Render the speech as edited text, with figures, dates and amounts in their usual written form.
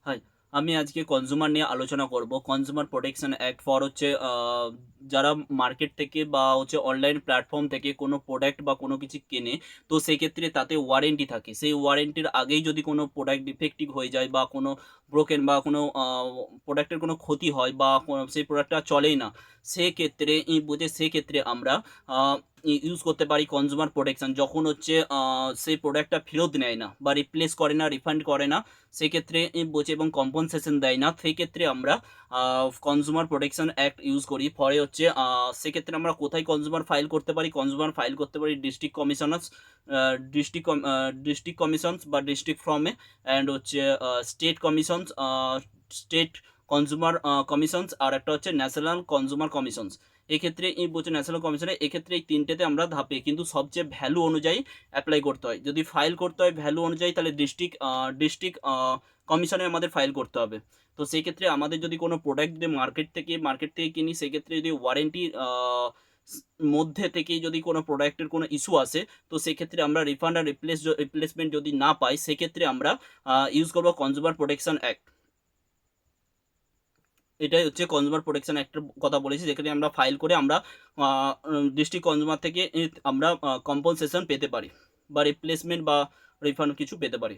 High, আমি আজকে consumer নিয়ে আলোচনা করব। কনজিউমার প্রোটেকশন অ্যাক্ট ফর হচ্ছে যারা মার্কেট থেকে বা হচ্ছে অনলাইন প্ল্যাটফর্ম থেকে কোনো প্রোডাক্ট বা কোনো কিছু কেনে, তো সেক্ষেত্রে তাতে ওয়ারেন্টি থাকে। সেই ওয়ারেন্টির আগেই যদি কোনো প্রোডাক্ট ডিফেক্টিভ হয়ে যায় বা কোনো ব্রোকেন বা কোনো প্রোডাক্টের কোনো ক্ষতি হয় বা সেই প্রোডাক্টটা চলেই না, সেক্ষেত্রে বুঝে সেক্ষেত্রে আমরা আ ইউজ করতে পারি কনজিউমার প্রোটেকশন। যখন হচ্ছে সেই প্রোডাক্টটা ফেরত নেয় না বা রিপ্লেস করে না, রিফান্ড করে না, সেক্ষেত্রে বোঝে এবং কম্পনসেশন দেয় না। সেক্ষেত্রে আমরা আ কনজিউমার প্রোটেকশন অ্যাক্ট ইউজ করি। পরে হচ্ছে সেক্ষেত্রে আমরা কোথায় কনজিউমার ফাইল করতে পারি? কনজিউমার ফাইল করতে পারি district commissioners uh district commissions বা ডিস্ট্রিক্ট ফর্মে অ্যান্ড হচ্ছে state commissions state consumer commissions আর একটা হচ্ছে ন্যাশনাল কনজিউমার কমিশনস। এক্ষেত্রে বলছে ন্যাশনাল কমিশনে এক্ষেত্রে এই ৩ টেতে আমরা ধাপে কিন্তু সবচেয়ে ভ্যালু অনুযায়ী এপ্লাই করতে হয়। যদি ফাইল করতে হয় ভ্যালু অনুযায়ী তাহলে ডিস্ট্রিক্ট কমিশনে আমাদের ফাইল করতে হবে। তো সেই ক্ষেত্রে আমাদের যদি কোনো প্রোডাক্ট যদি মার্কেট থেকে কিনি সেক্ষেত্রে যদি ওয়ারেন্টি স মধ্যে থেকেই যদি কোনো প্রোডাক্টের কোনো ইস্যু আসে, তো সেক্ষেত্রে আমরা রিফান্ড আর রিপ্লেসমেন্ট যদি না পাই সেক্ষেত্রে আমরা ইউজ করব কনজিউমার প্রোটেকশন অ্যাক্ট। এটাই হচ্ছে কনজিউমার প্রোটেকশন অ্যাক্টের কথা বলেছি, যেখানে আমরা ফাইল করে আমরা আ ডিস্ট্রিক্ট কনজিউমার থেকে আমরা কম্পনসেশন পেতে পারি বা রিপ্লেসমেন্ট বা রিফান্ড কিছু পেতে পারি।